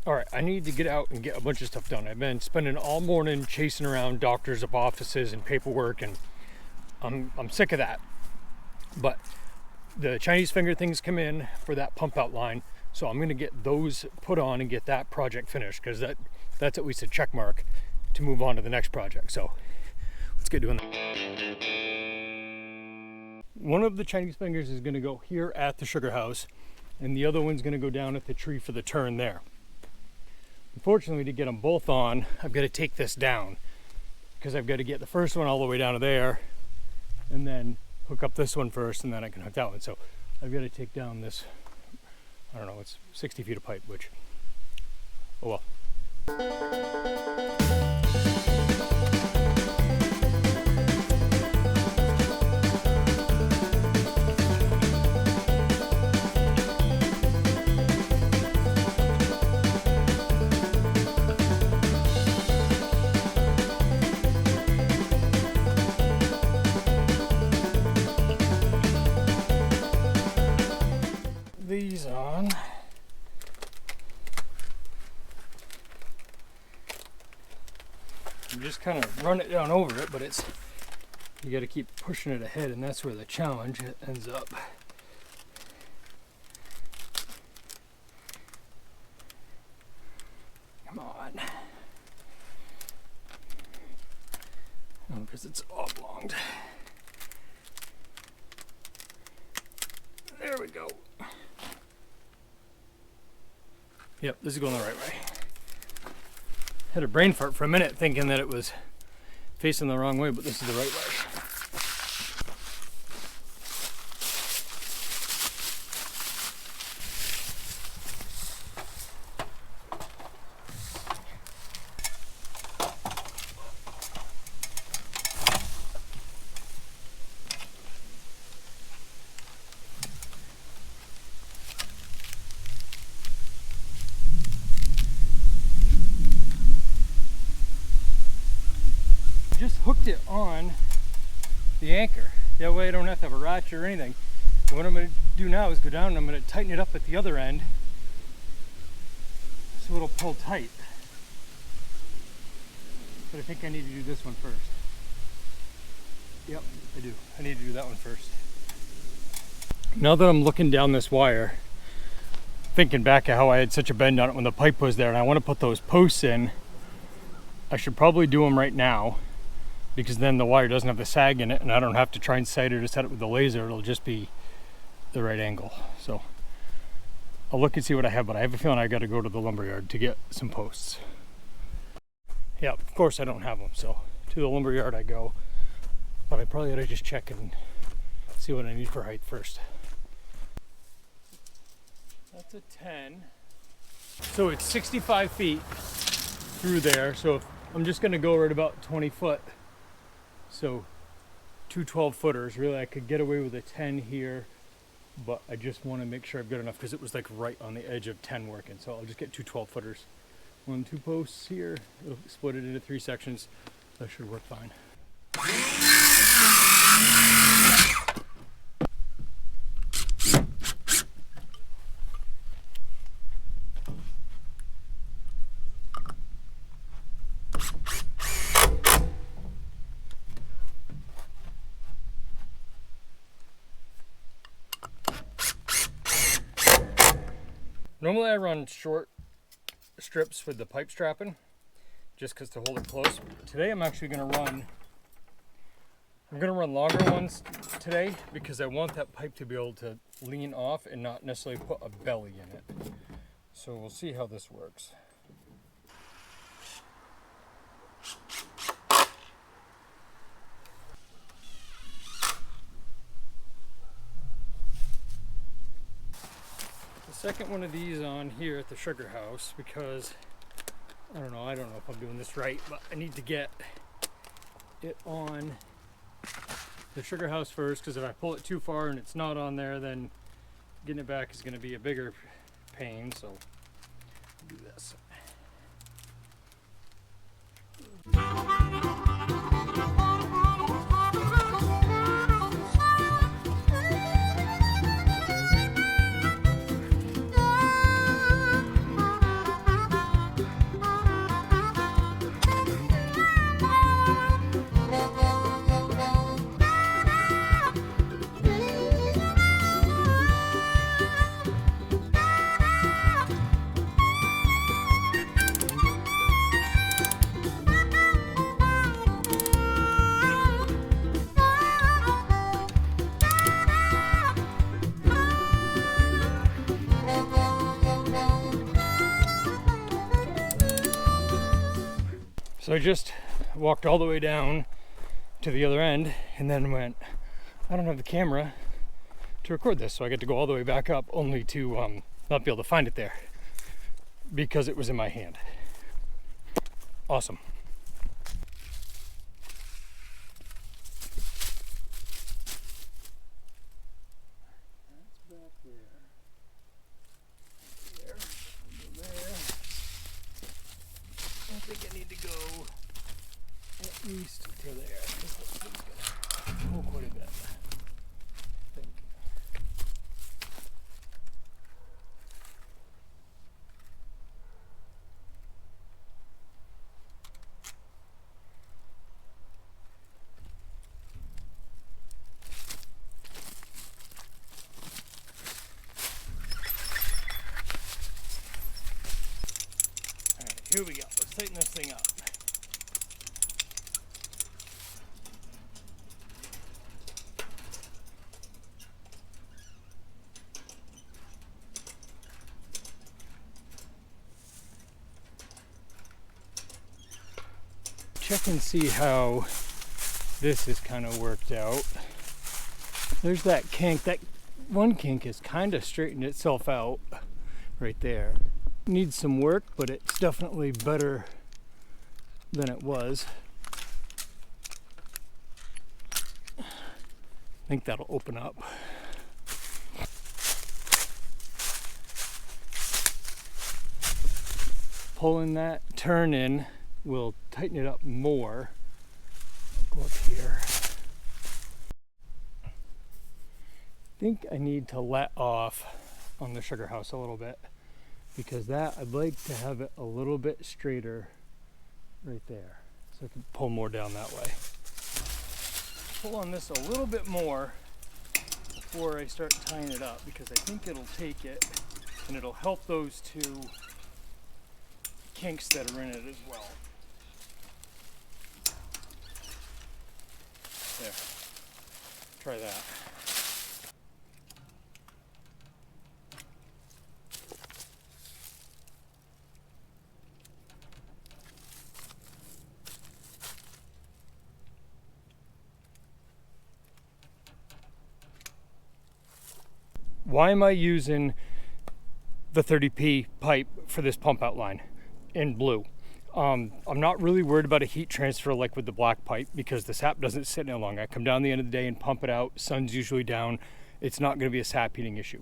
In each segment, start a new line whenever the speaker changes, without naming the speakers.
All right, I need to get out and get a bunch of stuff done. I've been spending all morning chasing around doctors' offices and paperwork, and I'm sick of that. But the Chinese finger things come in for that pump out line, so I'm gonna get those put on and get that project finished, because that's at least a check mark to move on to the next project. So let's get doing that. One of the Chinese fingers is gonna go here at the sugar house, and the other one's gonna go down at the tree for the turn there. Unfortunately, to get them both on, I've got to take this down, because I've got to get the first one all the way down to there and then hook up this one first, and then I can hook that one. So I've got to take down this, I don't know, it's 60 feet of pipe, which, oh well. These on. You just kind of run it down over it, but it's, you got to keep pushing it ahead, and that's where the challenge ends up. Come on. Oh, because it's oblonged. There we go. Yep, this is going the right way. Had a brain fart for a minute thinking that it was facing the wrong way, but this is the right way. Just hooked it on the anchor. That way I don't have to have a ratchet or anything. What I'm going to do now is go down and I'm going to tighten it up at the other end so it'll pull tight. But I think I need to do this one first. Yep, I do. I need to do that one first. Now that I'm looking down this wire, thinking back at how I had such a bend on it when the pipe was there, and I want to put those posts in, I should probably do them right now, because then the wire doesn't have the sag in it and I don't have to try and sight it or set it with the laser. It'll just be the right angle. So I'll look and see what I have, but I have a feeling I got to go to the lumberyard to get some posts. Yeah, of course I don't have them, so to the lumberyard I go, but I probably ought to just check and see what I need for height first. That's a 10. So it's 65 feet through there, so if I'm just going to go right about 20 foot. So two 12-footers. Really, I could get away with a 10 here, but I just want to make sure I've got enough, because it was like right on the edge of 10 working. So I'll just get two 12-footers. 1, 2 posts here. It'll split it into 3 sections. That should work fine. Normally I run short strips with the pipe strapping, just because to hold it close. Today I'm actually going to run longer ones today, because I want that pipe to be able to lean off and not necessarily put a belly in it. So we'll see how this works. Second one of these on here at the sugar house, because I don't know if I'm doing this right, but I need to get it on the sugar house first, because if I pull it too far and it's not on there, then getting it back is going to be a bigger pain. So I'll do this. So I just walked all the way down to the other end and then went, I don't have the camera to record this, so I get to go all the way back up only to not be able to find it there because it was in my hand. Awesome. That's back there. There. I think I need to go at least to there. This thing's gonna pull quite a bit. I think. Alright, here we go. Let's tighten this thing up. Check and see how this is kind of worked out. There's that kink. That one kink has kind of straightened itself out right there. Needs some work, but it's definitely better than it was. I think that'll open up. Pulling that turn in will tighten it up more. Go up here. I think I need to let off on the sugar house a little bit because that I'd like to have it a little bit straighter right there so I can pull more down that way. Pull on this a little bit more before I start tying it up because I think it'll take it and it'll help those two kinks that are in it as well. There. Try that. Why am I using the 30p pipe for this pump out line in blue? I'm not really worried about a heat transfer like with the black pipe because the sap doesn't sit in it long. I come down the end of the day and pump it out. Sun's usually down. It's not going to be a sap heating issue.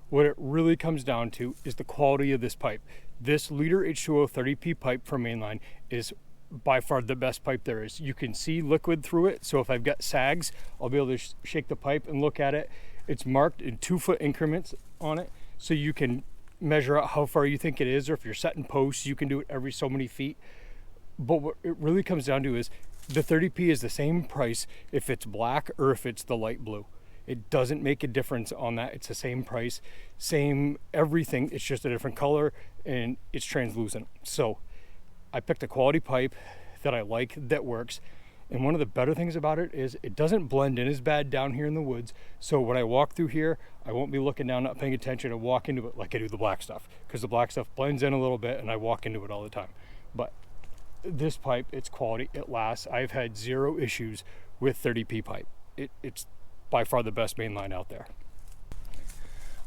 What it really comes down to is the quality of this pipe. This liter H2O 30p pipe from Mainline is by far the best pipe there is. You can see liquid through it, so if I've got sags, I'll be able to shake the pipe and look at it. It's marked in 2-foot increments on it, so you can measure out how far you think it is, or if you're setting posts, you can do it every so many feet. But what it really comes down to is the 30p is the same price if it's black or if it's the light blue. It doesn't make a difference on that. It's the same price, same everything. It's just a different color and it's translucent. So I picked a quality pipe that I like, that works. And one of the better things about it is it doesn't blend in as bad down here in the woods. So when I walk through here, I won't be looking down, not paying attention, and walk into it like I do the black stuff, because the black stuff blends in a little bit and I walk into it all the time. But this pipe, it's quality, it lasts. I've had zero issues with 30p pipe. It's by far the best Mainline out there.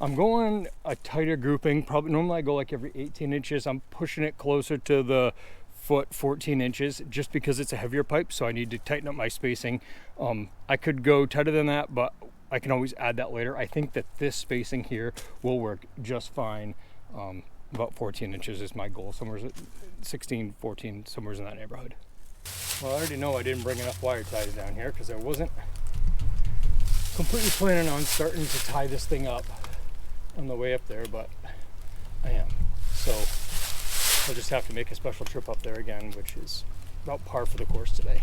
I'm going a tighter grouping. Probably normally I go like every 18 inches. I'm pushing it closer to the foot, 14 inches, just because it's a heavier pipe, so I need to tighten up my spacing. I could go tighter than that, but I can always add that later. I think that this spacing here will work just fine. About 14 inches is my goal, somewhere 16, 14, somewhere in that neighborhood. Well, I already know I didn't bring enough wire ties down here because I wasn't completely planning on starting to tie this thing up on the way up there, but I am. So I'll just have to make a special trip up there again, which is about par for the course today.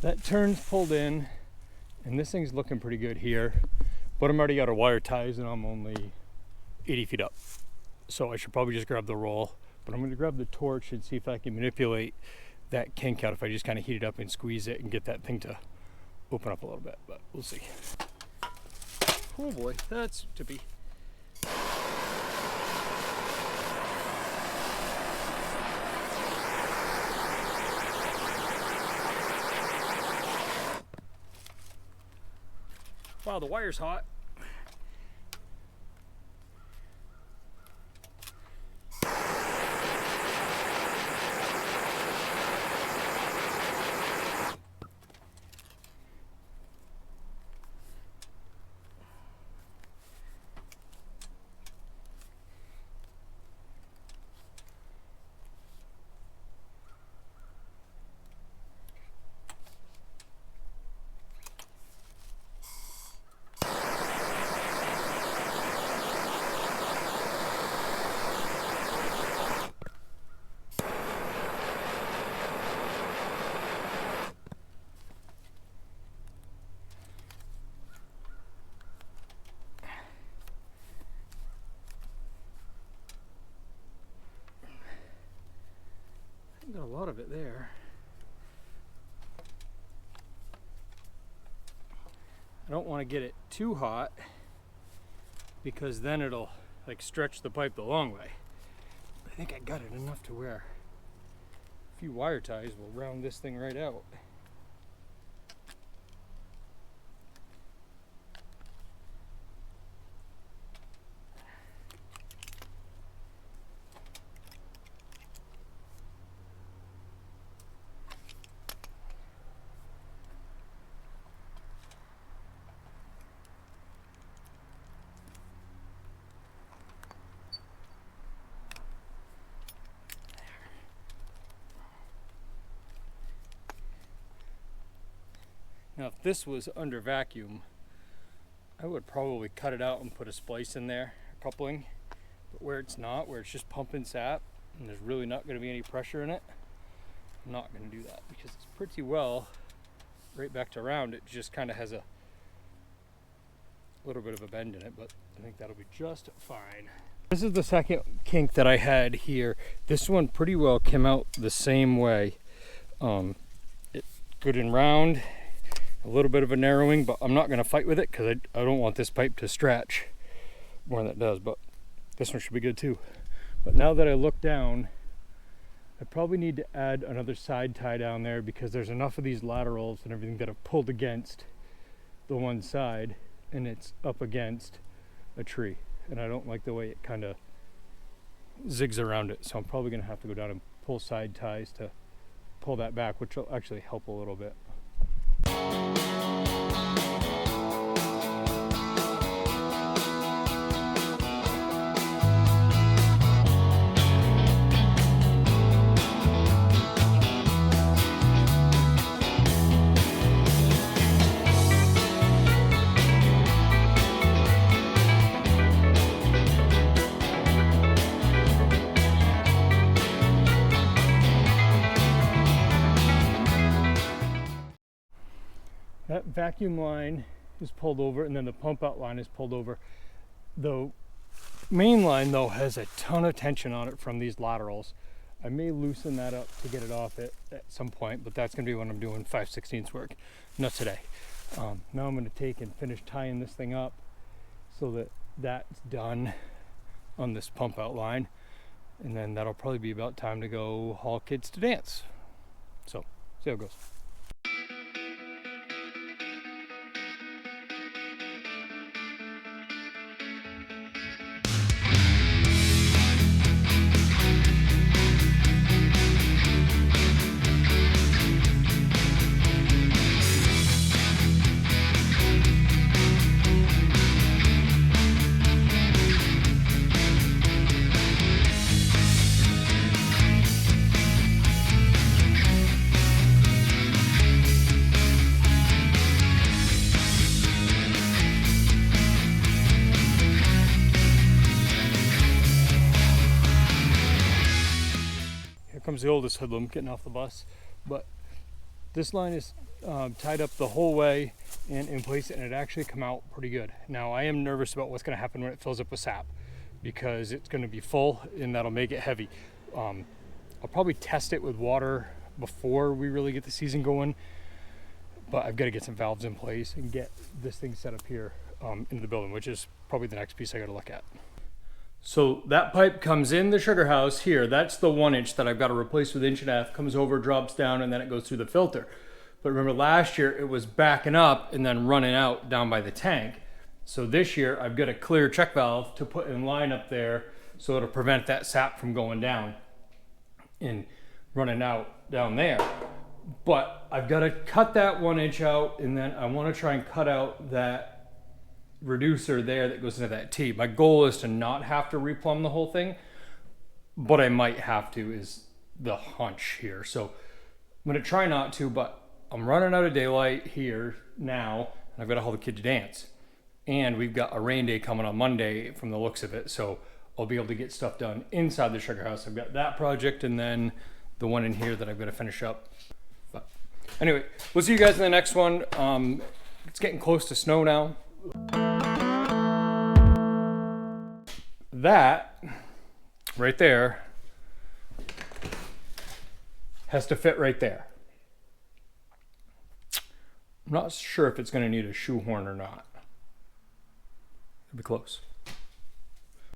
That turn's pulled in, and this thing's looking pretty good here, but I'm already out of wire ties and I'm only 80 feet up. So I should probably just grab the roll, but I'm gonna grab the torch and see if I can manipulate that kink out if I just kind of heat it up and squeeze it and get that thing to open up a little bit, but we'll see. Oh boy, that's tippy. Wow, the wire's hot. Got a lot of it there. I don't want to get it too hot because then it'll like stretch the pipe the long way. I think I got it enough to where a few wire ties will round this thing right out. Now if this was under vacuum, I would probably cut it out and put a splice in there, a coupling. But where it's not, where it's just pumping sap, and there's really not going to be any pressure in it, I'm not going to do that because it's pretty well right back to round. It just kind of has a little bit of a bend in it, but I think that'll be just fine. This is the second kink that I had here. This one pretty well came out the same way. It's good and round. A little bit of a narrowing, but I'm not going to fight with it because I don't want this pipe to stretch more than it does, but this one should be good too. But now that I look down, I probably need to add another side tie down there because there's enough of these laterals and everything that have pulled against the one side and it's up against a tree, and I don't like the way it kind of zigs around it, so I'm probably going to have to go down and pull side ties to pull that back, which will actually help a little bit. That vacuum line is pulled over, and then the pump out line is pulled over. The main line though has a ton of tension on it from these laterals. I may loosen that up to get it off at some point, but that's gonna be when I'm doing 5/16 work, not today. Now I'm gonna take and finish tying this thing up so that that's done on this pump out line, and then that'll probably be about time to go haul kids to dance. So see how it goes. Comes the oldest hoodlum getting off the bus, but this line is tied up the whole way and in place, and it actually come out pretty good. Now I am nervous about what's going to happen when it fills up with sap, because it's going to be full and that'll make it heavy. I'll probably test it with water before we really get the season going, but I've got to get some valves in place and get this thing set up here into the building, which is probably the next piece I got to look at. So that pipe comes in the sugar house here. That's the 1 inch that I've got to replace with 1.5 inches, comes over, drops down, and then it goes through the filter. But remember last year it was backing up and then running out down by the tank. So this year I've got a clear check valve to put in line up there so it'll prevent that sap from going down and running out down there. But I've got to cut that 1 inch out, and then I want to try and cut out that reducer there that goes into that T. My goal is to not have to replumb the whole thing, but I might have to, is the hunch here. So I'm going to try not to, but I'm running out of daylight here now, and I've got to hold the kid to dance. And we've got a rain day coming on Monday from the looks of it, so I'll be able to get stuff done inside the sugar house. I've got that project and then the one in here that I've got to finish up. But anyway, we'll see you guys in the next one. It's getting close to snow now. That right there has to fit right there. I'm not sure if it's going to need a shoehorn or not. It'll be close.